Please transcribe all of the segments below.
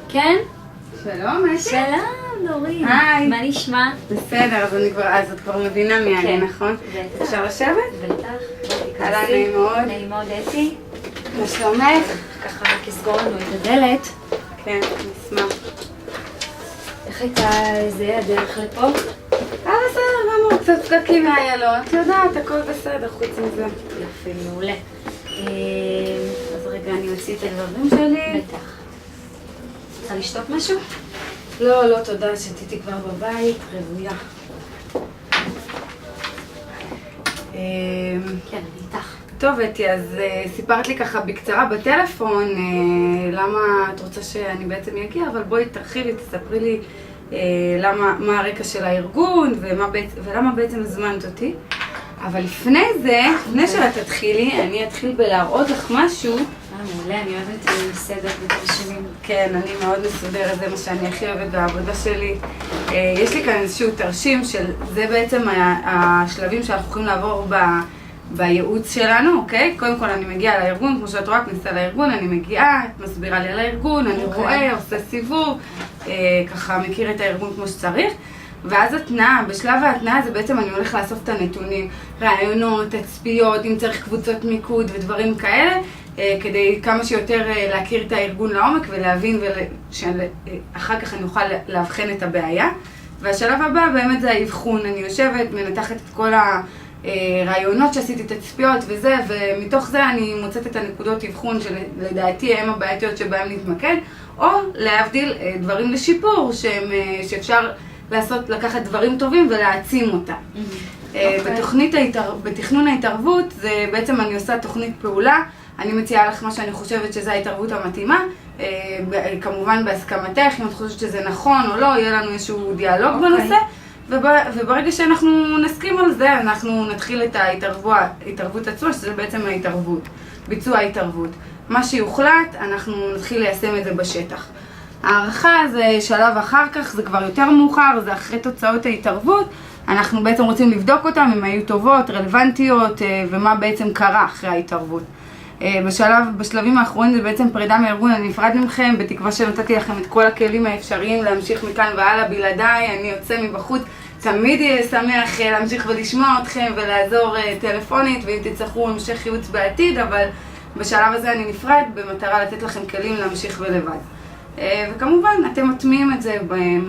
כן? שלום, אתי. שלום, דורין. היי. מה נשמע? בסדר, אז את כבר מבינה מי אני, נכון? בטח. אפשר לשבת? בטח. אהלן, נעים מאוד. נעים מאוד, אתי. מה שלומך? ככה רק אסגור לנו את הדלת. כן, נשמח. איך הייתה הדרך לפה? בסדר, גמור, קצת פקקים מהיילון. את יודעת, הכל בסדר, חוץ מזה. יופי, מעולה. אז רגע, אני אוציא את הדברים שלי. בטח. רוצה לשתות משהו? לא, תודה, שתיתי כבר בבית, רבויה. כן, אני איתך. טוב, אתי, אז סיפרת לי ככה בקצרה בטלפון למה את רוצה שאני בעצם אגיע, אבל בואי תרחיבי, תספרי לי מה הרקע של הארגון ולמה בעצם הזמנת אותי. אבל לפני זה, לפני שאת תתחילי, אני אתחיל בלהראות לך משהו. מעולה, אני אוהבת סדר ותרשימים. כן, אני מאוד מסודרת, זה מה שאני הכי אוהבת בעבודה שלי. יש לי כאן איזשהו תרשים של, זה בעצם השלבים שאנחנו יכולים לעבור בייעוץ שלנו, אוקיי? קודם כל אני מגיעה לארגון, כמו שאת רואה, כניסה לארגון, אני מגיעה, את מסבירה לי על הארגון, אני רואה, עושה סיבוב, ככה מכיר את הארגון כמו שצריך. ואז התנאה, בשלב ההתנאה זה בעצם אני הולך לאסוף את הנתונים, רעיונות, תצפיות, אם צריך קבוצות מיקוד ודברים כאלה, כדי כמה שיותר להכיר את הארגון לעומק ולהבין שאחר כך אני אוכל להבחן את הבעיה. והשלב הבא באמת זה האבחון, אני יושבת, מנתחת את כל הרעיונות שעשיתי, את התצפיות וזה, ומתוך זה אני מוצאת את הנקודות אבחון שלדעתי הם הבעייתיות שבהם נתמקד, או להבדיל דברים לשיפור שאפשר לקחת דברים טובים ולהעצים אותם. בתכנון ההתערבות, זה בעצם אני עושה תוכנית פעולה, אני מציעה לך מה שאני חושבת שזו ההתערבות המתאימה, כמובן בהסכמתך, אם את חושבת שזה נכון או לא, יהיה לנו איזשהו דיאלוג בנושא, וברגע שאנחנו נסכים על זה, אנחנו נתחיל את ההתערבות עצמה, שזה בעצם ההתערבות, ביצוע ההתערבות. מה שיוחלט, אנחנו נתחיל ליישם את זה בשטח. הערכה זה שלב אחר כך, זה כבר יותר מאוחר, זה אחרי תוצאות ההתערבות. אנחנו בעצם רוצים לבדוק אותם, אם היו טובות, רלוונטיות, ומה בעצם קרה אחרי ההתערבות. בשלבים האחרונים זה בעצם פרידה מהארגון, אני נפרד מכם, בתקווה שנתתי לכם את כל הכלים האפשריים להמשיך מכאן והלאה בלעדיי, אני יוצא מבחוץ, תמיד יהיה שמח להמשיך ולשמוע אתכם ולעזור טלפונית, ואם תצטרכו המשך ייעוץ בעתיד, אבל בשלב הזה אני נפרד במטרה לתת לכם כלים להמשיך ולבד. וכמובן, אתם מטמיעים את זה,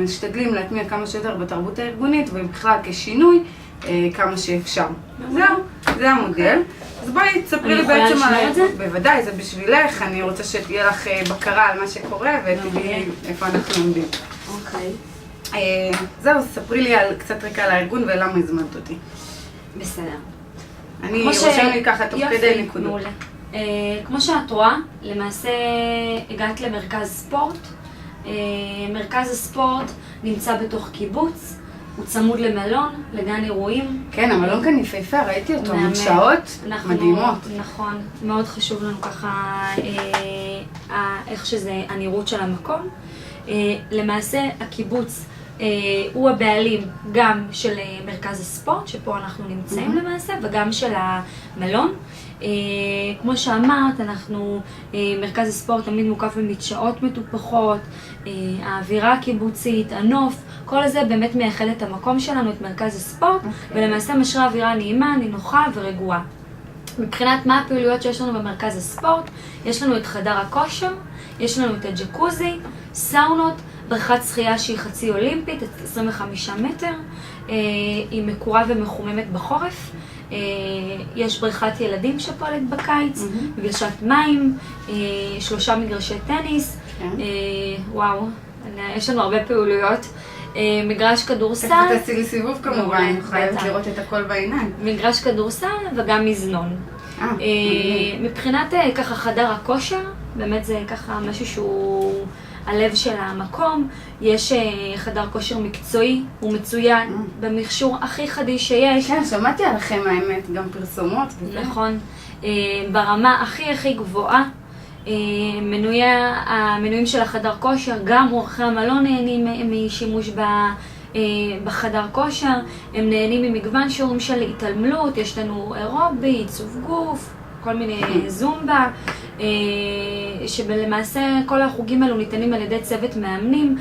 משתדלים להטמיע כמה שיותר בתרבות הארגונית, ובכלל כשינוי, כמה שאפשר. זהו, זה המודל. אז בואי תספרי לי בעצם על הארגון. בוודאי, זה בשבילך, אני רוצה שתהיה לך בקרה על מה שקורה, ותדעי איפה אנחנו עומדים. אוקיי. זהו, ספרי לי על קצת רקע על הארגון ולמה הזמנת אותי. בסדר. אני רושם לי ככה תוך כדי נקודות. כמו שאת רואה, למעשה הגעת למרכז ספורט. מרכז הספורט נמצא בתוך קיבוץ, הוא צמוד למלון, לגן אירועים. כן, המלון כאן יפהפה, ראיתי אותו, שעות מדהימות. נכון, מאוד חשוב לנו ככה איך שזה הנראות של המקום. למעשה הקיבוץ הוא הבעלים גם של מרכז הספורט, שפה אנחנו נמצאים למעשה, וגם של המלון. כמו שאמרת, מרכז הספורט תמיד מוקף במדשאות מטופחות, האווירה הקיבוצית, הנוף, כל זה באמת מייחד את המקום שלנו, את מרכז הספורט, ולמעשה משרה אווירה נעימה, נינוחה ורגועה. מבחינת מה הפעילויות שיש לנו במרכז הספורט, יש לנו את חדר הכושר, יש לנו את הג'קוזי, סאונות, בריכת שחייה שהיא חצי אולימפית, 25 מטר, היא מקורה ומחוממת בחורף. יש בריכת ילדים שפועלת בקיץ, מגרשת מים, 3 מגרשי טניס, וואו, יש לנו הרבה פעילויות. מגרש כדורסל. תעשי לי סיבוב כמובן, אני חייבת לראות את הכל בעיניים. מגרש כדורסל וגם מזנון. מבחינת ככה חדר הכושר, באמת זה ככה משהו שהוא הלב של המקום. יש חדר כושר מקצועי, הוא מצוין, במכשור הכי חדיש שיש. כן, שמעתי עליכם האמת, גם פרסומות. נכון, ברמה הכי גבוהה. המנויים של החדר כושר, גם אורחי המלון נהנים משימוש בחדר כושר, הם נהנים ממגוון שיעורים של התעלמלות, יש לנו אירובי, עיצוב גוף, כל מיני זומבה, שבלמעשה כל החוגים האלו ניתנים על ידי צוות מאמנים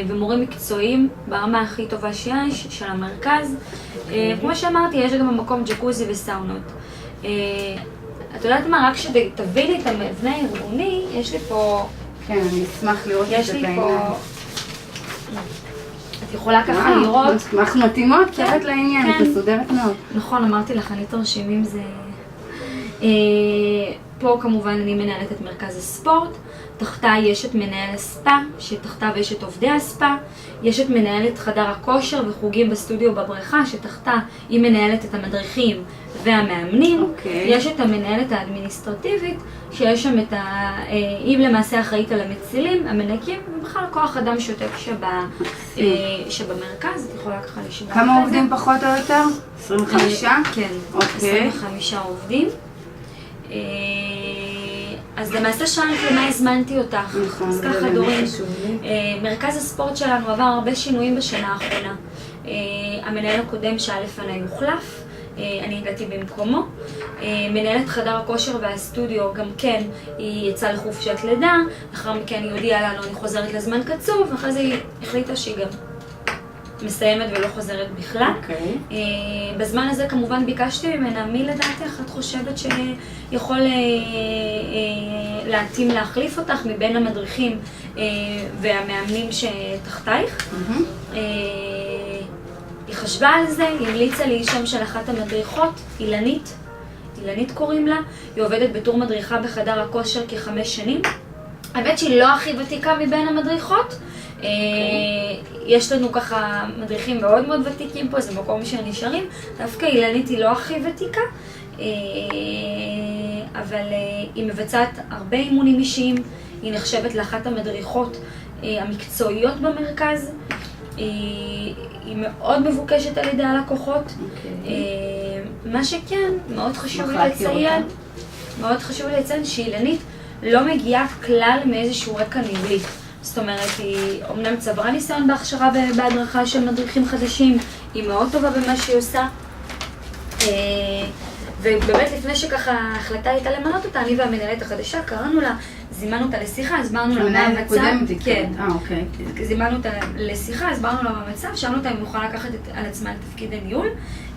ומורים מקצועיים ברמה הכי טובה שיש, של המרכז. כמו שאמרתי, יש גם במקום ג'קוזי וסאונות. את יודעת מה, רק שתביא לי את המבנה הארגוני, יש לי פה... כן, אני אשמח לראות את זה בעניין. את יכולה ככה לראות. אנחנו מתאימות, צוות לעניין, את מסודרת מאוד. נכון, אמרתי לך, אני תרשימים זה... פה כמובן אני מנהלת את מרכז הספורט, תחתיי יש את מנהל הספא, שתחתיו יש את עובדי הספא, יש את מנהלת חדר הכושר וחוגים בסטודיו בבריכה, שתחתה היא מנהלת את המדריכים והמאמנים. יש את המנהלת האדמיניסטרטיבית, שיש שם את היא למעשה אחראית על המצילים, המנקים, ובכלל כוח אדם שוטף שבמרכז. את יכולה ככה לשמוע. כמה עובדים פחות או יותר? 25? כן, 25 עובדים. אז למעשה שאלת למה הזמנתי אותך. אז ככה דורין, מרכז הספורט שלנו עבר הרבה שינויים בשנה האחרונה. המנהל הקודם שהיה לפני הוחלף, אני הגעתי במקומו. מנהלת חדר הכושר והסטודיו גם כן, היא יצאה לחופשת לידה, אחר מכן היא הודיעה לנו אני חוזרת לזמן קצוב, ואחרי זה היא החליטה שהיא גם מסיימת ולא חוזרת בכלל. בזמן הזה כמובן ביקשתי ממנה, מי לדעתך את חושבת שיכול להתאים להחליף אותך מבין המדריכים והמאמנים שתחתייך? היא חשבה על זה, היא המליצה לי שם של אחת המדריכות, אילנית קוראים לה, היא עובדת בתור מדריכה בחדר הכושר כ5 שנים. האמת שהיא לא הכי ותיקה מבין המדריכות, יש לנו ככה מדריכים מאוד מאוד ותיקים פה, זה מקום שנשארים, דווקא אילנית היא לא הכי ותיקה, אבל היא מבצעת הרבה אימונים אישיים, היא נחשבת לאחת המדריכות המקצועיות במרכז, היא מאוד מבוקשת על ידי הלקוחות. מה שכן, מאוד חשוב לי לציין שאילנית לא מגיעה כלל מאיזשהו רקע ניהולי. זאת אומרת, היא אומנם צברה ניסיון בהכשרה ובהדרכה של מדריכים חדשים, היא מאוד טובה במה שהיא עושה. ובאמת לפני שככה ההחלטה הייתה למנות אותה, אני והמנהלת החדשה קראנו לה, זימנו אותה לשיחה, הסברנו לה מה המצב. כן. אוקיי. זימנו אותה לשיחה, הסברנו לה מה המצב, שאלנו אותה אם היא יכולה לקחת על עצמה את תפקיד הניהול.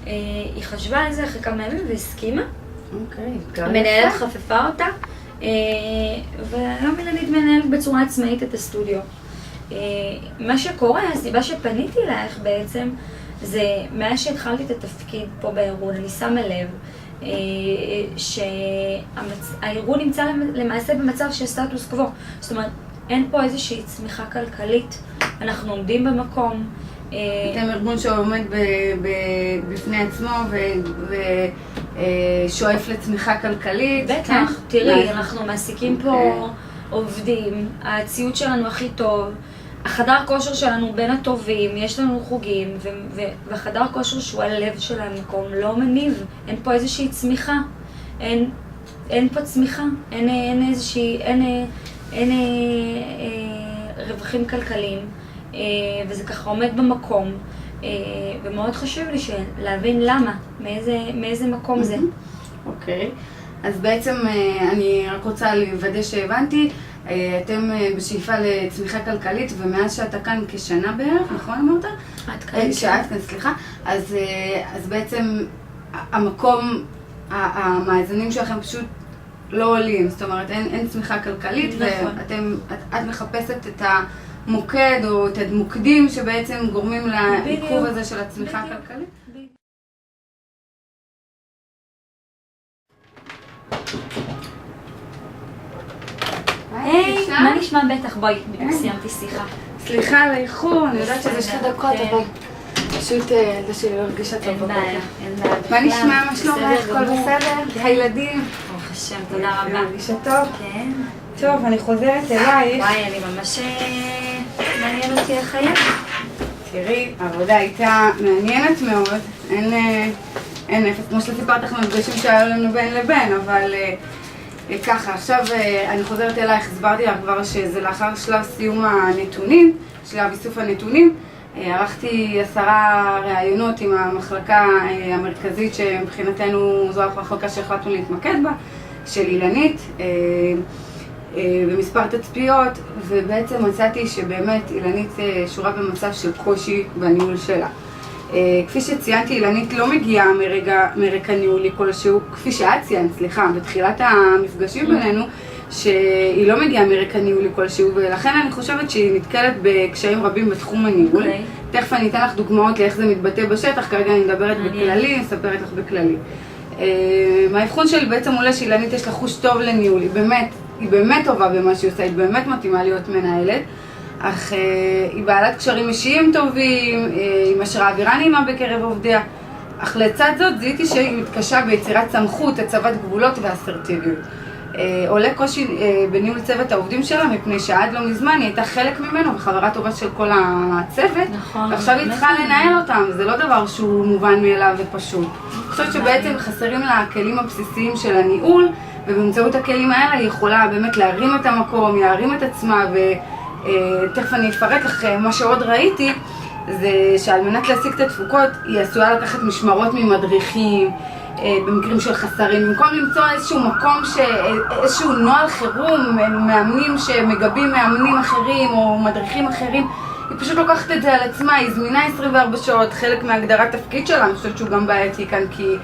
היא חשבה על זה אחרי כמה ימים והסכימה. המנהלת חפפה אותה. והיום אילנית מנהלת בצורה עצמאית את הסטודיו. מה שקורה, הסיבה שפניתי אלייך בעצם, זה מאז שהתחלתי את התפקיד פה בארגון, אני שמה לב שהארגון נמצא למעשה במצב של סטטוס קוו. זאת אומרת, אין פה איזושהי צמיחה כלכלית, אנחנו עומדים במקום. אתם ארגון שעומד בפני עצמו ושואף לצמיחה כלכלית. בטח, תראי, אנחנו מעסיקים פה עובדים, הציוד שלנו הכי טוב, החדר כושר שלנו בין הטובים, יש לנו חוגים, והחדר כושר שהוא הלב של המקום לא מניב, אין פה איזושהי צמיחה, אין פה צמיחה, אין איזושהי, אין רווחים כלכליים. וזה ככה עומד במקום, ומאוד חשוב לי להבין למה, מאיזה מקום זה. אוקיי, אז בעצם אני רק רוצה לוודא שהבנתי, אתם בשאיפה לצמיחה כלכלית, ומאז שאתה כאן כשנה בערך, נכון אמרת? שאת כאן, סליחה. אז בעצם המקום, המאזנים שלכם פשוט לא עולים, זאת אומרת אין צמיחה כלכלית, ואת מחפשת את המוקד או את המוקדים שבעצם גורמים לעיכוב הזה של הצמיחה הכלכלית? היי, מה נשמע? בטח, בואי, בדיוק סיימתי שיחה. סליחה על האיחור, אני יודעת שזה 2 דקות, אבל פשוט זה שהיא לא הרגישה טוב בבוקר. אין בעיה. מה נשמע? מה שלומך? הכל בסדר? הילדים? ברוך השם, תודה רבה. הרגישה טוב? כן. טוב, אני חוזרת אלייך. וואי, אני ממש מעניין אותי איך היה. תראי, העבודה הייתה מעניינת מאוד. אין אפס, כמו שסיפרת לך מפגשים שהיו לנו בין לבין, אבל ככה, עכשיו אני חוזרת אלייך, הסברתי לך כבר שזה לאחר שלב סיום הנתונים, שלב איסוף הנתונים. ערכתי 10 ראיונות עם המחלקה המרכזית שמבחינתנו זו המחלקה שהחלטנו להתמקד בה. של אילנית, במספר תצפיות, ובעצם מצאתי שבאמת אילנית שורה במצב של קושי בניהול שלה. כפי שציינתי, אילנית לא מגיעה מרקע ניהולי כלשהו, כפי שאת ציינת, סליחה, בתחילת המפגשים בינינו, שהיא לא מגיעה מרקע ניהולי כלשהו, ולכן אני חושבת שהיא נתקלת בקשיים רבים בתחום הניהול. תכף אני אתן לך דוגמאות לאיך זה מתבטא בשטח, כרגע אני מדברת בכללי, אני אספרת לך בכללי. מהאבחון שלי בעצם עולה שאילנית יש לה חוש טוב לניהול, היא באמת טובה במה שהיא עושה, היא באמת מתאימה להיות מנהלת, אך היא בעלת קשרים אישיים טובים, היא משרה אווירה נעימה בקרב עובדיה, אך לצד זאת זיהיתי שהיא מתקשה ביצירת סמכות, הצבת גבולות ואסרטיביות. עולה קושי בניהול צוות העובדים שלה, מפני שעד לא מזמן היא הייתה חלק ממנו וחברה טובה של כל הצוות, ועכשיו היא צריכה לנהל אותם, וזה לא דבר שהוא מובן מאליו ופשוט. אני חושבת שבעצם חסרים לה הכלים הבסיסיים של הניהול, ובאמצעות הכלים האלה היא יכולה באמת להרים את המקום, להרים את עצמה, ותכף אני אפרט לך מה שעוד ראיתי, זה שעל מנת להשיג את התפוקות היא עשויה לקחת משמרות ממדריכים, במקרים של חסרים, במקום למצוא איזשהו מקום, איזשהו נוהל חירום, מאמנים שמגבים מאמנים אחרים או מדריכים אחרים, היא פשוט לוקחת את זה על עצמה, היא זמינה 24 שעות, חלק מהגדרת תפקיד שלה, אני חושבת שהוא גם בעייתי כאן, כי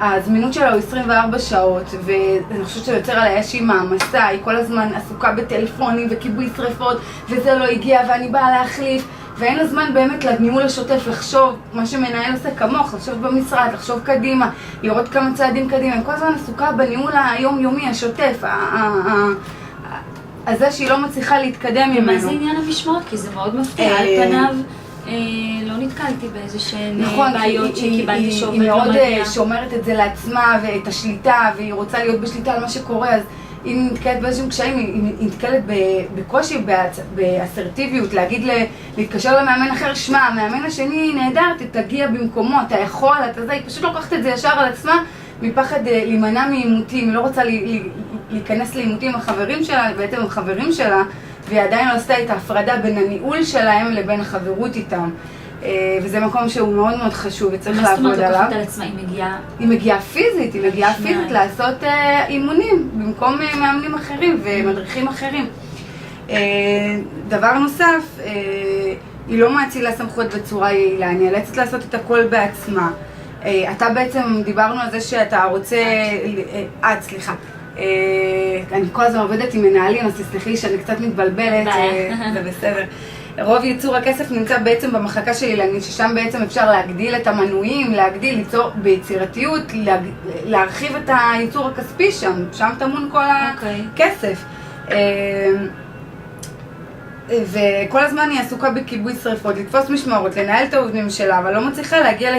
הזמינות שלה הוא 24 שעות, ואני חושבת שזה יוצר עליה איזושהי מעמסה, היא כל הזמן עסוקה בטלפונים וכיבוי שריפות, וזה לא הגיע ואני באה להחליף, ואין לה זמן באמת לניהול השוטף, לחשוב מה שמנהל עושה כמוך, לחשוב במשרד, לחשוב קדימה, לראות כמה צעדים קדימה, היא כל הזמן עסוקה בניהול היומיומי, השוטף, הזה שהיא לא מצליחה להתקדם ממנו. ומה זה עניין המשמעות? כי זה מאוד מפתיע, על פניו לא נתקלתי באיזה שהן בעיות שקיבלתי שעובד לא מגיע. היא מאוד שומרת את זה לעצמה ואת השליטה, והיא רוצה להיות בשליטה על מה שקורה, אז היא נתקלת באיזשהם קשיים, היא נתקלת בקושי, באסרטיביות, להתקשר למאמן אחר, שמע, המאמן השני נהדר, תגיע במקומו, אתה יכול, אתה זה, היא פשוט לוקחת את זה ישר על עצמה, מפחד להימנע מעימותים, היא לא רוצה להיכנס לעימותים עם החברים שלה, בעצם עם חברים שלה, והיא עדיין לא עשתה את ההפרדה בין הניהול שלהם לבין החברות איתם. וזה מקום שהוא מאוד מאוד חשוב וצריך לעבוד עליו. מה זאת אומרת, לוקחת על עצמה, היא מגיעה פיזית, לעשות אימונים במקום מאמנים אחרים ומדריכים אחרים. דבר נוסף, היא לא מאצילה סמכות בצורה יעילה, אני נאלצת לעשות את הכל בעצמה. אתה בעצם, דיברנו על זה שאתה רוצה, סליחה. אני כל הזמן עובדת עם מנהלים, אז תסלחי שאני קצת מתבלבלת, זה בסדר. רוב ייצור הכסף נמצא בעצם במחלקה של אילנית, ששם בעצם אפשר להגדיל את המנויים, ליצור ביצירתיות, להרחיב את הייצור הכספי שם טמון כל הכסף. וכל הזמן היא עסוקה בכיבוי שריפות, לתפוס משמרות, לנהל את העובדים שלה, אבל לא מצליחה להגיע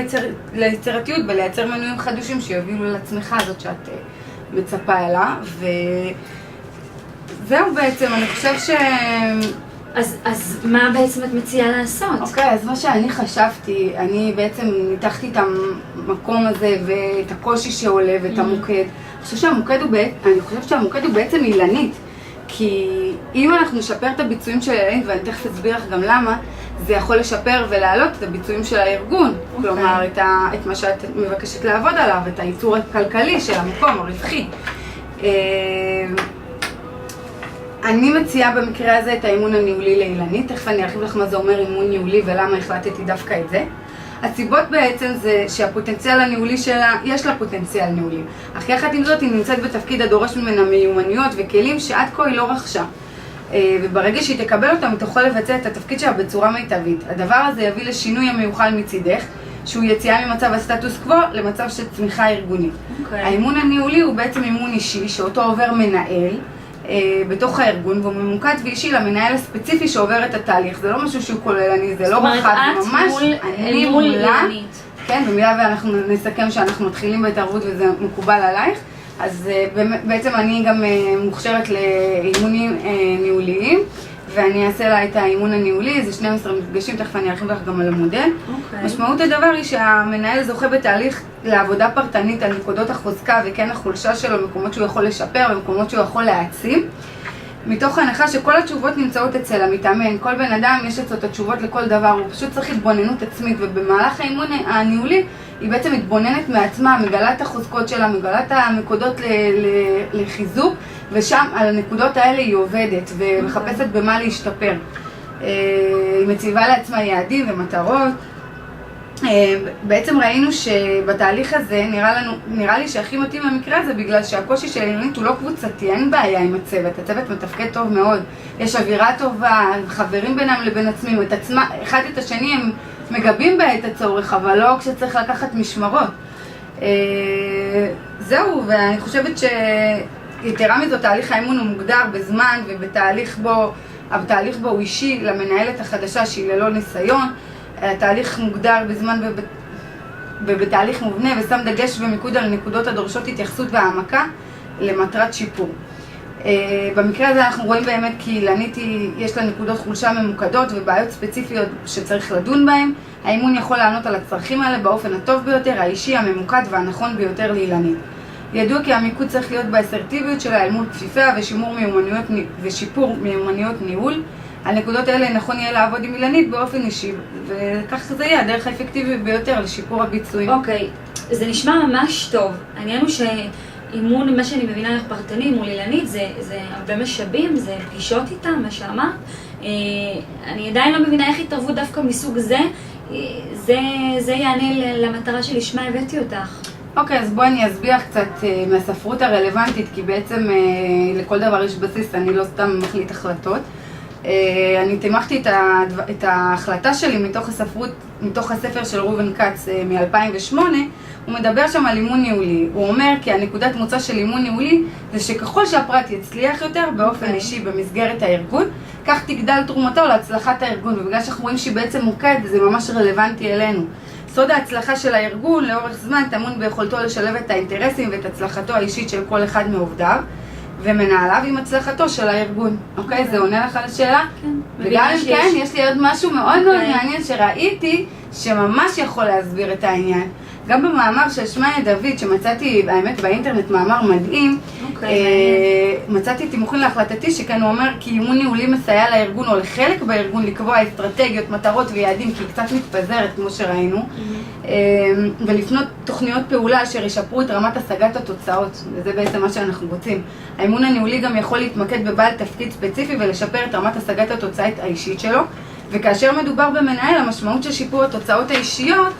ליצירתיות ולייצר מנויים חדשים שיובילו לצמיחה הזאת שאת מצפה אלה, וזהו בעצם, אני חושב ש... אז מה בעצם את מציעה לעשות? אוקיי, אז מה שאני חשבתי, אני בעצם ניתחתי את המקום הזה ואת הקושי שעולה ואת המוקד. אני חושבת שהמוקד הוא בעצם אילנית, כי אם אנחנו נשפר את הביצועים של אילנית, ואני תכף אסביר לך גם למה, זה יכול לשפר ולהעלות את הביצועים של הארגון. כלומר, את מה שאת מבקשת לעבוד עליו, את הייצור הכלכלי של המקום, הרווחי. אני מציעה במקרה הזה את האימון הניהולי לאילנית, תכף אני ארחיב לך מה זה אומר אימון ניהולי ולמה החלטתי דווקא את זה. הסיבות בעצם זה שהפוטנציאל הניהולי שלה, יש לה פוטנציאל ניהולי, אך יחד עם זאת היא נמצאת בתפקיד הדורש ממנה מיומנויות וכלים שעד כה היא לא רכשה. וברגע שהיא תקבל אותם היא תוכל לבצע את התפקיד שלה בצורה מיטבית. הדבר הזה יביא לשינוי המיוחל מצידך, שהוא יציאה ממצב הסטטוס קוו למצב של צמיחה ארגונית. האימון הניהולי הוא בעצם אימון אישי שאותו עובר מנהל בתוך הארגון, והוא ממוקד ואישי למנהל הספציפי שעובר את התהליך. זה לא משהו שהוא כוללני, זה לא רחב, זה ממש אני מולה. כן, במידה ואנחנו נסכם שאנחנו מתחילים בהתערבות וזה מקובל עלייך, אז בעצם אני גם מוכשרת לאימונים ניהוליים, ואני אעשה לה את האימון הניהולי, זה 12 מפגשים, תכף אני ארחיב לך גם על המודל. משמעות הדבר היא שהמנהל זוכה בתהליך לעבודה פרטנית על נקודות החוזקה וכן החולשה שלו, מקומות שהוא יכול לשפר ומקומות שהוא יכול להעצים, מתוך ההנחה שכל התשובות נמצאות אצל המתאמן. כל בן אדם יש אצלו את התשובות לכל דבר, הוא פשוט צריך התבוננות עצמית, ובמהלך האימון הניהולי היא בעצם מתבוננת מעצמה, מגלה את החוזקות שלה, מגלה את הנקודות לחיזוק, ושם על הנקודות האלה היא עובדת ומחפשת במה להשתפר. היא מציבה לעצמה יעדים ומטרות. בעצם ראינו שבתהליך הזה נראה לי שהכי מתאים למקרה הזה, בגלל שהקושי של אילנית הוא לא קבוצתי, אין בעיה עם הצוות מתפקד טוב מאוד, יש אווירה טובה, חברים בינם לבין עצמם, אחד את השני הם מגבים בעת הצורך, אבל לא כשצריך לקחת משמרות. זהו, ואני חושבת שיתרה מזו, תהליך האימון הוא מוגדר בזמן, ובתהליך בו הוא אישי למנהלת החדשה שהיא ללא ניסיון. התהליך מוגדר בזמן ובתהליך מובנה, ושם דגש ומיקוד על נקודות הדורשות התייחסות והעמקה למטרת שיפור. במקרה הזה אנחנו רואים באמת כי אילנית יש לה נקודות חולשה ממוקדות ובעיות ספציפיות שצריך לדון בהן. האימון יכול לענות על הצרכים האלה באופן הטוב ביותר, האישי, הממוקד והנכון ביותר לאילנית. ידוע כי המיקוד צריך להיות באסרטיביות שלה אל מול כפיפיה ושיפור מיומנויות ניהול. הנקודות האלה נכון יהיה לעבוד עם אילנית באופן אישי, וכך זה יהיה הדרך האפקטיבית ביותר לשיפור הביצועים. אוקיי, זה נשמע ממש טוב. העניין הוא שאימון, מה שאני מבינה לך פרטני מול אילנית, זה הרבה משאבים, זה פגישות איתה, מה שאמרת. אני עדיין לא מבינה איך התערבות דווקא מסוג זה יענה למטרה שלשמה הבאתי אותך. אוקיי, אז בואי אני אסביר קצת מהספרות הרלוונטית, כי בעצם לכל דבר יש בסיס, אני לא סתם מחליט החלטות. אני תמכתי את ההחלטה שלי מתוך הספר של ראובן קאץ מ-2008. הוא מדבר שם על אימון ניהולי. הוא אומר כי הנקודת מוצא של אימון ניהולי זה שככל שהפרט יצליח יותר באופן אישי במסגרת הארגון, כך תגדל תרומתו להצלחת הארגון. ובגלל שאנחנו רואים שהיא בעצם מוקד, זה ממש רלוונטי אלינו. סוד ההצלחה של הארגון לאורך זמן טמון ביכולתו לשלב את האינטרסים ואת הצלחתו האישית של כל אחד מעובדיו ומנהליו עם הצלחתו של הארגון. אוקיי, זה עונה לך על השאלה? כן. וגם אם כן, יש לי עוד משהו מאוד מאוד מעניין שראיתי שממש יכול להסביר את העניין. גם במאמר של שמעיה דוד, שמצאתי האמת באינטרנט מאמר מדהים, מצאתי תימוכין להחלטתי שכאן הוא אומר כי אימון ניהולי מסייע לארגון או לחלק בארגון לקבוע אסטרטגיות, מטרות ויעדים, כי היא קצת מתפזרת כמו שראינו, ולפנות תוכניות פעולה אשר ישפרו את רמת השגת התוצאות, וזה בעצם מה שאנחנו רוצים. האימון הניהולי גם יכול להתמקד בבעל תפקיד ספציפי ולשפר את רמת השגת התוצאה האישית שלו, וכאשר מדובר במנהל, המשמעות של שיפור התוצאות האישיות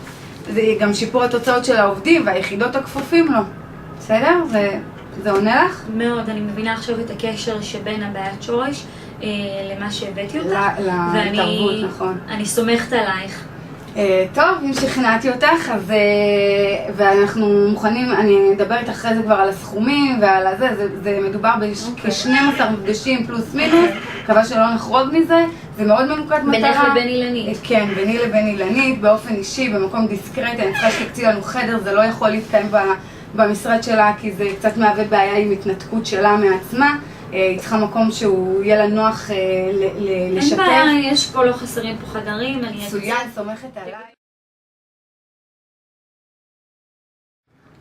זה גם שיפור התוצאות של העובדים והיחידות הכפופים לו. בסדר? זה עונה לך? מאוד, אני מבינה עכשיו את הקשר שבין הבעיית שורש למה שהבאתי אותך. להתערבות, נכון. אני סומכת עלייך. טוב, אם שכנעתי אותך, אז ואנחנו מוכנים, אני מדברת אחרי זה כבר על הסכומים ועל זה מדובר בכ-12 מפגשים פלוס מינוס, מקווה שלא נחרוג מזה, זה מאוד ממוקד מטרה. בינך לבין אילנית. כן, ביני לבין אילנית, באופן אישי, במקום דיסקרטי, אני צריכה שתקצי לנו חדר, זה לא יכול להתקיים במשרד שלה, כי זה קצת מהווה בעיה עם התנתקות שלה מעצמה. היא צריכה מקום שהוא יהיה לה נוח לשתף. אין בעיה, יש פה לא חסרים פה חדרים. מצוין, סומכת עליי.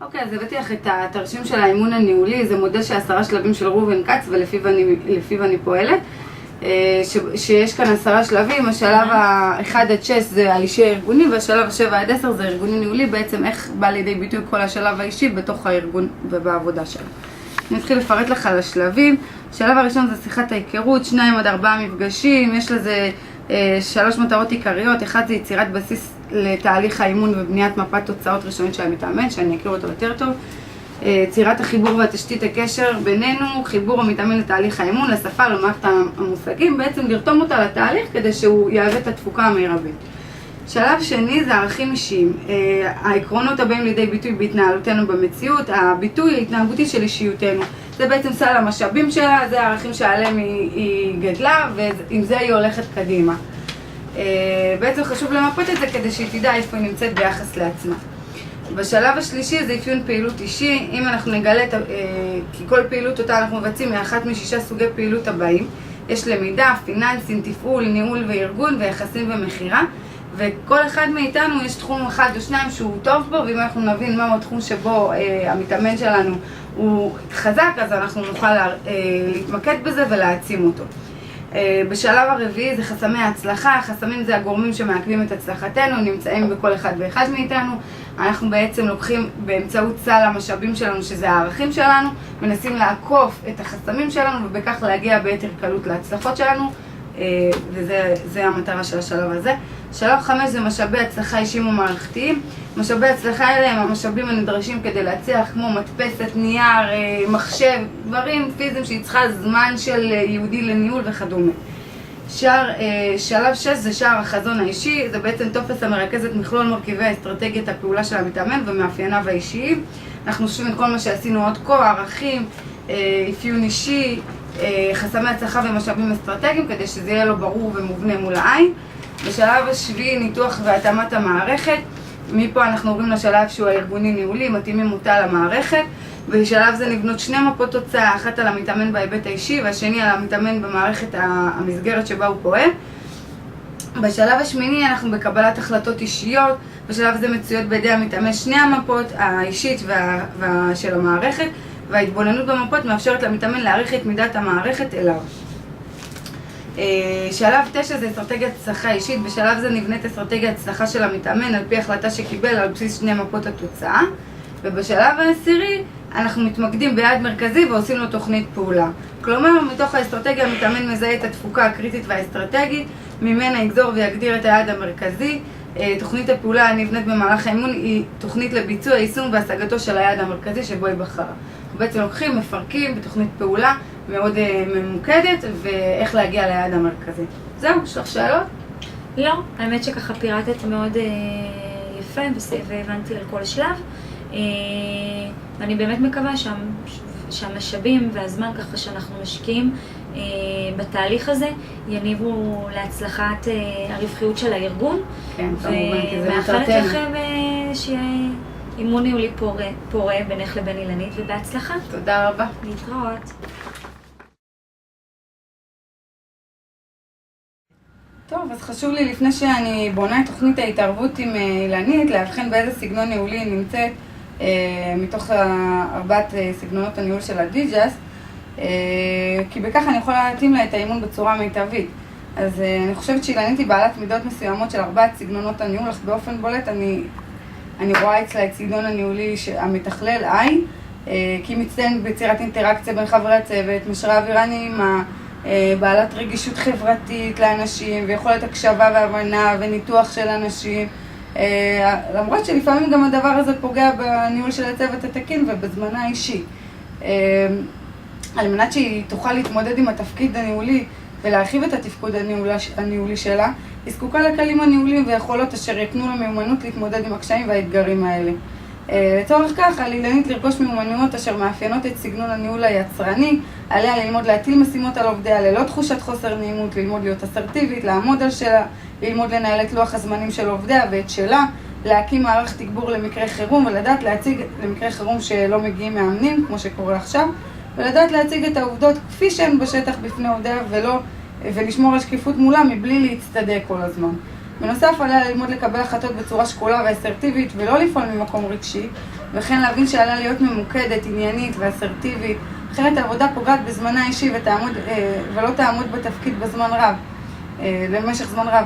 אוקיי, אז הבאתי לך את התרשים של האימון הניהולי, זה מודל של 10 שלבים של ראובן קאץ ולפיו אני פועלת. שיש כאן 10 שלבים, השלב ה-1-6 זה האישי הארגוני, והשלב ה-7-10 זה ארגוני ניהולי, בעצם איך בא לידי ביטוי כל השלב האישי בתוך הארגון ובעבודה שלו. אני אתחיל לפרט לך על השלבים. השלב הראשון זה שיחת ההיכרות, 2-4 מפגשים, יש לזה 3 מטרות עיקריות. אחד זה יצירת בסיס לתהליך האימון ובניית מפת תוצאות ראשונית של המתאמן, שאני אכיר אותו יותר טוב. יצירת החיבור והתשתית הקשר בינינו, חיבור המתאמן לתהליך האימון, לשפה, למערכת המושגים, בעצם לרתום אותה לתהליך כדי שהוא יהווה את התפוקה המרבית. שלב שני זה ערכים אישיים, העקרונות הבאים לידי ביטוי בהתנהלותנו במציאות, הביטוי ההתנהגותי של אישיותנו. זה בעצם סל המשאבים שלה, זה הערכים שעליהם היא גדלה ועם זה היא הולכת קדימה. בעצם חשוב למפות את זה כדי שהיא תדע איפה היא נמצאת ביחס לעצמה. בשלב השלישי זה אפיון פעילות אישי. אם אנחנו נגלה, כי כל פעילות אותה אנחנו מבצעים מאחת מ6 סוגי פעילות הבאים, יש למידה, פיננסים, תפעול, ניהול וארגון ויחסים ומחירה, וכל אחד מאיתנו יש תחום אחד או שניים שהוא טוב בו, ואם אנחנו נבין מהו התחום שבו המתאמן שלנו הוא חזק, אז אנחנו נוכל להתמקד בזה ולהעצים אותו. בשלב הרביעי זה חסמי ההצלחה. החסמים זה הגורמים שמעכבים את הצלחתנו, נמצאים בכל אחד ואחד מאיתנו. אנחנו בעצם לוקחים באמצעות סל המשאבים שלנו, שזה הערכים שלנו, מנסים לעקוף את החסמים שלנו ובכך להגיע ביתר קלות להצלחות שלנו, וזה המטרה של השלב הזה. שלב 5 זה משאבי הצלחה אישיים ומערכתיים. משאבי הצלחה האלה הם המשאבים הנדרשים כדי להצליח, כמו מדפסת, נייר, מחשב, דברים פיזיים שהיא צריכה זמן של יהודי לניהול וכדומה. שלב 6 זה שער החזון האישי, זה בעצם טופס המרכז את מכלול מרכיבי אסטרטגיית הפעולה של המתאמן ומאפייניו האישיים. אנחנו חושבים את כל מה שעשינו עוד כה, ערכים, אפיון אישי, חסמי הצלחה ומשאבים אסטרטגיים, כדי שזה יהיה לו ברור ומובנה מול העין. בשלב השביעי ניתוח והתאמת המערכת. מפה אנחנו עוברים לשלב שהוא הארגוני ניהולי, מתאימים אותה למערכת. בשלב זה נבנות שני מפות תוצאה, אחת על המתאמן בהיבט האישי והשני על המתאמן במערכת המסגרת שבה הוא פועל. בשלב השמיני אנחנו בקבלת החלטות אישיות. בשלב זה מצויות בידי המתאמן שני המפות, האישית של המערכת, וההתבוננות במפות מאפשרת למתאמן להעריך את מידת המערכת אליו. שלב 9 זה אסטרטגיית הצלחה אישית. בשלב זה נבנית אסטרטגיית הצלחה של המתאמן על פי החלטה שקיבל על בסיס שני מפות התוצאה. ובשלב העשירי אנחנו מתמקדים ביעד מרכזי ועושים לו תוכנית פעולה. כלומר, מתוך האסטרטגיה המתאמן מזהה את התפוקה הקריטית והאסטרטגית, ממנה יגזור ויגדיר את היעד המרכזי. תוכנית הפעולה הנבנית במהלך האימון היא תוכנית לביצוע, יישום והשגתו של היעד המרכזי שבו היא בחרה. אנחנו בעצם לוקחים, מפרקים בתוכנית פעולה מאוד ממוקדת, ואיך להגיע ליעד המרכזי. זהו, יש לך שאלות? לא, האמת שככה פירטת מאוד יפה והבנתי על כל שלב. ואני באמת מקווה שהמשאבים והזמן ככה שאנחנו משקיעים בתהליך הזה יניבו להצלחת הרווחיות של הארגון. כן, כמובן, כי זה ומאחלת לכם שיהיה אימון ניהולי פורה בינך לבין אילנית, ובהצלחה. תודה רבה. להתראות. טוב, אז חשוב לי לפני שאני בונה את תוכנית ההתערבות עם אילנית, להבחן באיזה סגנון ניהולי נמצאת מתוך ארבעת סגנונות הניהול של הדיג'אס, כי בכך אני יכולה להתאים לה את האימון בצורה מיטבית. אז אני חושבת שאילנית היא בעלת מידות מסוימות של ארבעת סגנונות הניהול, אך באופן בולט אני רואה אצלה את סגנון הניהולי המתכלל, I, כי היא מצטיינת ביצירת אינטראקציה בין חברי הצוות, משרה אווירה נעימה, בעלת רגישות חברתית לאנשים ויכולת הקשבה והבנה וניתוח של אנשים, למרות שלפעמים גם הדבר הזה פוגע בניהול של הצוות התקין ובזמנה האישי. על מנת שהיא תוכל להתמודד עם התפקיד הניהולי ולהרחיב את התפקוד הניהולי שלה, היא זקוקה לכלים הניהוליים ויכולות אשר יקנו לה מיומנות להתמודד עם הקשיים והאתגרים האלה. לצורך כך, על אילנית לרכוש מיומנויות אשר מאפיינות את סגנון הניהול היצרני, עליה ללמוד להטיל משימות על עובדיה ללא תחושת חוסר נעימות, ללמוד להיות אסרטיבית, לעמוד על שלה, ללמוד לנהל את לוח הזמנים של עובדיה ואת שלה, להקים מערך תגבור למקרה חירום ולדעת להציג למקרה חירום שלא מגיעים מאמנים, כמו שקורה עכשיו, ולדעת להציג את העובדות כפי שהן בשטח בפני עובדיה ולשמור על שקיפות מולה מבלי להצטדק כל הזמן. בנוסף, עליה ללמוד לקבל החלטות בצורה שקולה ואסרטיבית ולא לפעול ממקום רגשי, וכן להבין שעליה להיות ממוקדת, עניינית ואסרטיבית, אחרת העבודה פוגעת בזמנה האישי ולא תעמוד בתפקיד למשך זמן רב.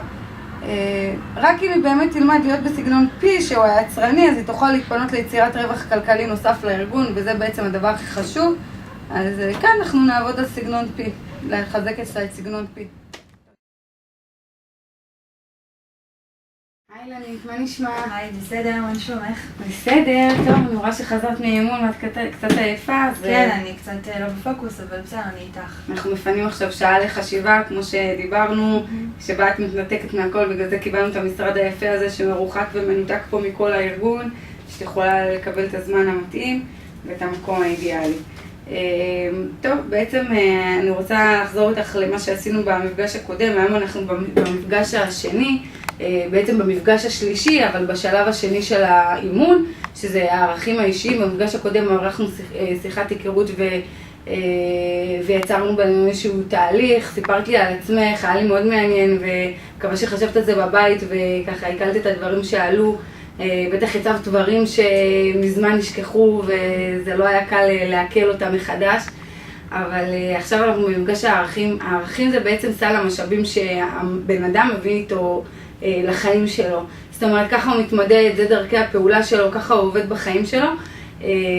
רק אם היא באמת תלמד להיות בסגנון P שהוא היצרני, אז היא תוכל להתפנות ליצירת רווח כלכלי נוסף לארגון, וזה בעצם הדבר הכי חשוב. אז כאן אנחנו נעבוד על סגנון P, לחזק אצלה את סגנון P. היי אילנית, מה נשמע? היי, בסדר, מה נשמעך? בסדר, טוב, אני רואה שחזרת מאימון ואת קצת עייפה, אז... כן, אני קצת לא בפוקוס, אבל בסדר, אני איתך. אנחנו מפנים עכשיו שעה לחשיבה, כמו שדיברנו, שבה את מתנתקת מהכל, בגלל זה קיבלנו את המשרד היפה הזה שמרוחק ומנותק פה מכל הארגון, שאת יכולה לקבל את הזמן המתאים ואת המקום האידיאלי. טוב, בעצם אני רוצה לחזור איתך למה שעשינו במפגש הקודם, היום אנחנו במפגש השני, בעצם במפגש השלישי, אבל בשלב השני של האימון, שזה הערכים האישיים. במפגש הקודם ערכנו שיחת היכרות ויצרנו בנו איזשהו תהליך, סיפרת לי על עצמך, היה לי מאוד מעניין וכמה שחשבת על זה בבית וככה הקלת את הדברים שעלו, בטח יצבת דברים שמזמן נשכחו וזה לא היה קל לעכל אותם מחדש, אבל עכשיו אנחנו במפגש הערכים. הערכים זה בעצם סל המשאבים שהבן אדם מביא איתו לחיים שלו. זאת אומרת, ככה הוא מתמודד, זה דרכי הפעולה שלו, ככה הוא עובד בחיים שלו.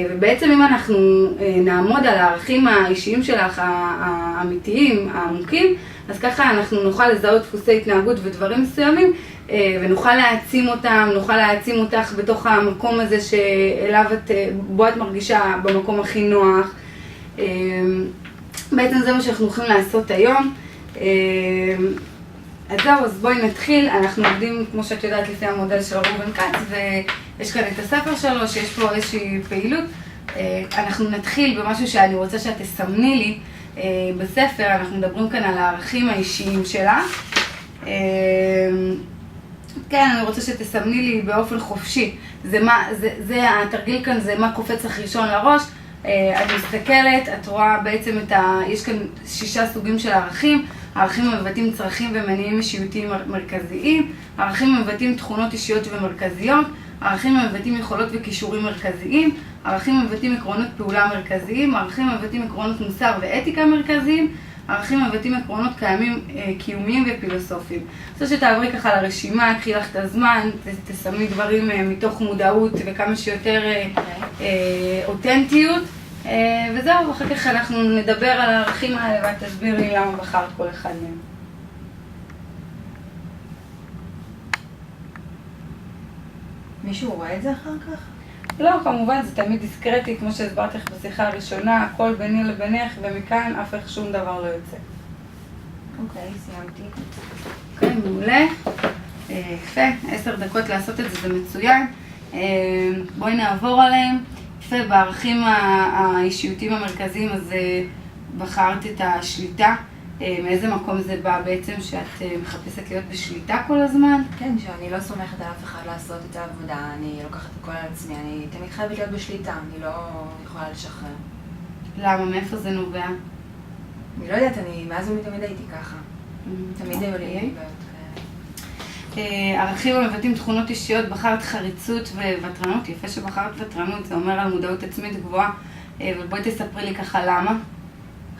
ובעצם אם אנחנו נעמוד על הערכים האישיים שלך, האמיתיים, העמוקים, אז ככה אנחנו נוכל לזהות דפוסי התנהגות ודברים מסוימים, ונוכל להעצים אותם, נוכל להעצים אותך בתוך המקום הזה שאליו בו את מרגישה במקום הכי נוח. בעצם זה מה שאנחנו הולכים לעשות היום. אז זהו, אז בואי נתחיל. אנחנו עובדים, כמו שאת יודעת, לפי המודל של ראובן כץ, ויש כאן את הספר שלו, שיש פה איזושהי פעילות. אנחנו נתחיל במשהו שאני רוצה שאת תסמני לי בספר. אנחנו מדברים כאן על הערכים האישיים שלה. כן, אני רוצה שתסמני לי באופן חופשי. זה התרגיל כאן, זה מה קופץ לך ראשון לראש. את מסתכלת, את רואה בעצם יש כאן 6 סוגים של ערכים. הערכים מבטאים צרכים ומניעים אישיותיים מרכזיים, הערכים מבטאים תכונות אישיות ומרכזיות, הערכים מבטאים יכולות וכישורים מרכזיים, הערכים מבטאים עקרונות פעולה מרכזיים, הערכים מבטאים עקרונות מוסר ואתיקה מרכזיים, הערכים מבטאים עקרונות קיומיים ופילוסופיים. אני רוצה שתעברי ככה לרשימה, קחי לך את הזמן, תסמני דברים מתוך מודעות וכמה שיותר אותנטיות. וזהו, אחר כך אנחנו נדבר על הערכים האלה ואת תסביר לי למה בחרת כל אחד מהם. מישהו רואה את זה אחר כך? לא, כמובן, זה תמיד דיסקרטי, כמו שהסברתי לך בשיחה הראשונה, הכל ביני לבינך, ומכאן אף איך שום דבר לא יוצא. אוקיי, סיימתי. אוקיי, מעולה. יפה, 10 דקות לעשות את זה, זה מצוין. בואי נעבור עליהם. יפה, בערכים האישיותיים המרכזיים, אז בחרת את השליטה. מאיזה מקום זה בא בעצם שאת מחפשת להיות בשליטה כל הזמן? כן, שאני לא סומכת על אף אחד לעשות את העבודה, אני לוקחת הכל על עצמי, אני תמיד חייבת להיות בשליטה, אני לא יכולה לשחרר. למה? מאיפה זה נובע? אני לא יודעת, מאז ומתמיד הייתי ככה. תמיד היו לי בעיות כאלה. ערכים המבטאים תכונות אישיות, בחרת חריצות וותרנות. יפה שבחרת ותרנות, זה אומר על מודעות עצמית גבוהה. אבל בואי תספרי לי ככה למה.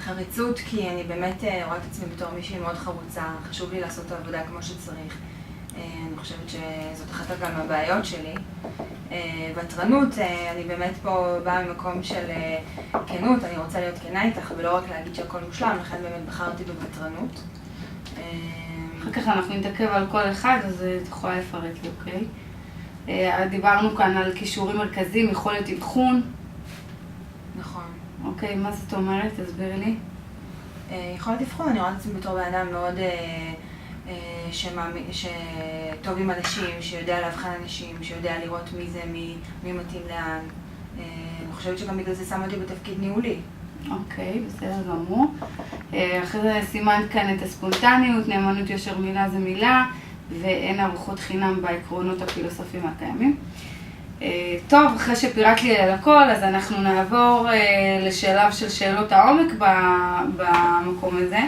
חריצות, כי אני באמת רואה את עצמי בתור מישהי מאוד חרוצה, חשוב לי לעשות את העבודה כמו שצריך. אני חושבת שזאת אחת גם הבעיות שלי. ותרנות, אני באמת פה באה ממקום של כנות, אני רוצה להיות כנה איתך ולא רק להגיד שהכל מושלם, לכן באמת בחרתי בוותרנות. אחר כך אנחנו נתעכב על כל אחד, אז את יכולה לפרט לי, אוקיי? דיברנו כאן על כישורים מרכזיים, יכולת אבחון. נכון. אוקיי, מה זאת אומרת? תסבירי לי. יכולת אבחון, אני רואה את עצמי בתור בן אדם מאוד שטוב עם אנשים, שיודע להבחן אנשים, שיודע לראות מי זה, מי מתאים לאן. אני חושבת שגם בגלל זה שם אותי בתפקיד ניהולי. אוקיי, בסדר גמור. אחרי זה סימנת כאן את הספונטניות, נאמנות יושר מילה זה מילה, ואין ארוחות חינם בעקרונות הפילוסופיים הקיימים. טוב, אחרי שפירט לי על הכל, אז אנחנו נעבור לשלב של שאלות העומק במקום הזה.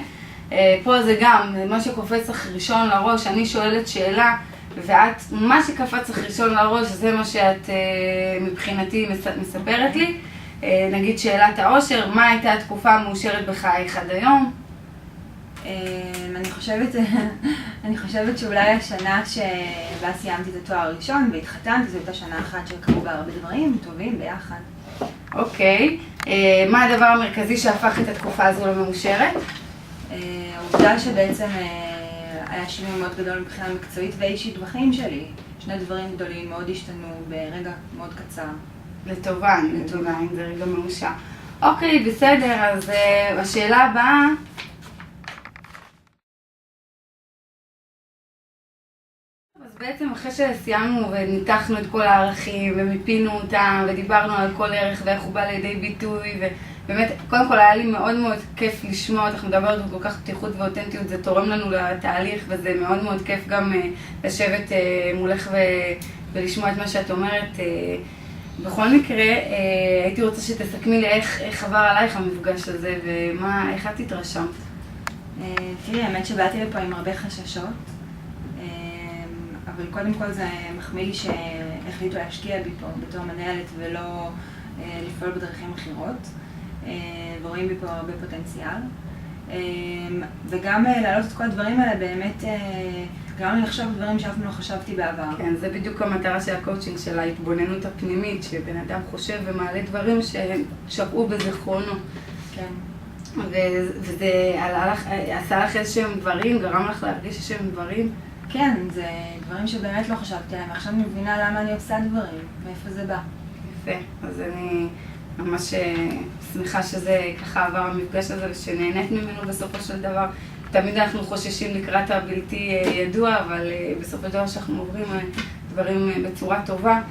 פה זה גם מה שקופץ לך ראשון לראש, אני שואלת שאלה, ואת, מה שקפץ לך ראשון לראש, זה מה שאת מבחינתי מספרת לי. נגיד שאלת העושר, מה הייתה התקופה המאושרת בחייך עד היום? אני חושבת שאולי השנה שבה סיימתי את התואר הראשון והתחתנתי, זו הייתה שנה אחת שקרו בה הרבה דברים טובים ביחד. אוקיי. מה הדבר המרכזי שהפך את התקופה הזו למאושרת? העובדה שבעצם היה שינוי מאוד גדול מבחינה מקצועית ואישית בחיים שלי. 2 דברים גדולים מאוד השתנו ברגע מאוד קצר. לטובה, אם זה רגע מאושר. אוקיי, בסדר, אז השאלה הבאה. אז בעצם אחרי שסיימנו וניתחנו את כל הערכים ומיפינו אותם ודיברנו על כל ערך ואיך הוא בא לידי ביטוי, ובאמת, קודם כל היה לי מאוד מאוד כיף לשמוע אותך מדברת בכל כך פתיחות ואותנטיות, זה תורם לנו לתהליך וזה מאוד מאוד כיף גם לשבת מולך ולשמוע את מה שאת אומרת. בכל מקרה, הייתי רוצה שתסכמי לי איך עבר עלייך המפגש הזה ואיך את התרשמת. תראי, האמת שבאתי לפה עם הרבה חששות, אבל קודם כל זה מחמיא לי שהחליטו להשקיע בי פה בתור מנהלת ולא לפעול בדרכים אחרות, ורואים בי פה הרבה פוטנציאל. וגם להעלות את כל הדברים האלה באמת, גם לי לחשוב דברים שאף פעם לא חשבתי בעבר. כן, זה בדיוק המטרה של הקואוצ'ינג, של ההתבוננות הפנימית, שבן אדם חושב ומעלה דברים ששקעו בזיכרונו. כן. וזה עשה לך איזשהם דברים, גרם לך להרגיש איזשהם דברים? כן, זה דברים שבאמת לא חשבתי עליהם, עכשיו אני מבינה למה אני עושה דברים, מאיפה זה בא. יפה, אז אני ממש שמחה שזה ככה עבר המפגש הזה ושנהנית ממנו בסופו של דבר. תמיד אנחנו חוששים לקראת הבלתי ידוע, אבל בסופו של דבר שאנחנו עוברים דברים בצורה טובה.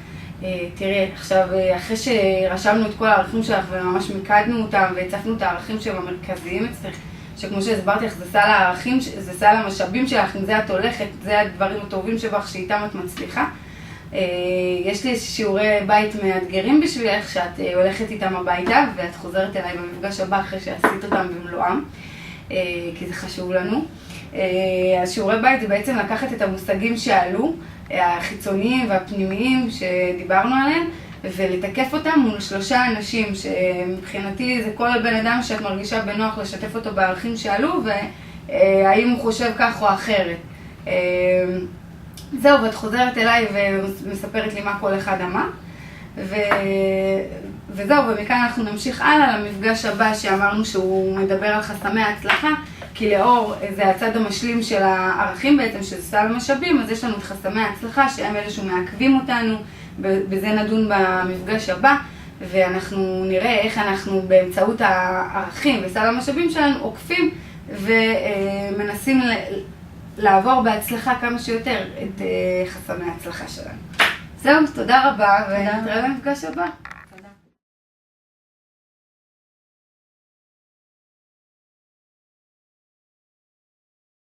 תראי, עכשיו, אחרי שרשמנו את כל הערכים שלך וממש מיקדנו אותם והצפנו את הערכים שהם המרכזיים אצלך, שכמו שהסברתי לך, זה סל הערכים, זה סל המשאבים שלך, אם זה את הולכת, זה הדברים הטובים שבך שאיתם את מצליחה. יש לי שיעורי בית מאתגרים בשבילך, שאת הולכת איתם הביתה ואת חוזרת אליי במפגש הבא אחרי שעשית אותם במלואם, כי זה חשוב לנו. השיעורי בית זה בעצם לקחת את המושגים שעלו, החיצוניים והפנימיים שדיברנו עליהם, ולתקף אותם מול 3 אנשים, שמבחינתי זה כל בן אדם שאת מרגישה בנוח לשתף אותו בערכים שעלו, והאם הוא חושב כך או אחרת. זהו, ואת חוזרת אליי ומספרת לי מה כל אחד אמר. וזהו, ומכאן אנחנו נמשיך הלאה למפגש הבא שאמרנו שהוא מדבר על חסמי ההצלחה, כי לאור זה הצד המשלים של הערכים בעצם, שזה סל המשאבים, אז יש לנו את חסמי ההצלחה שהם אלה שמעכבים אותנו, בזה נדון במפגש הבא, ואנחנו נראה איך אנחנו באמצעות הערכים וסל המשאבים שלנו עוקפים ומנסים לעבור בהצלחה כמה שיותר את חסמי ההצלחה שלנו. זהו, תודה רבה, ונתראה במפגש הבא.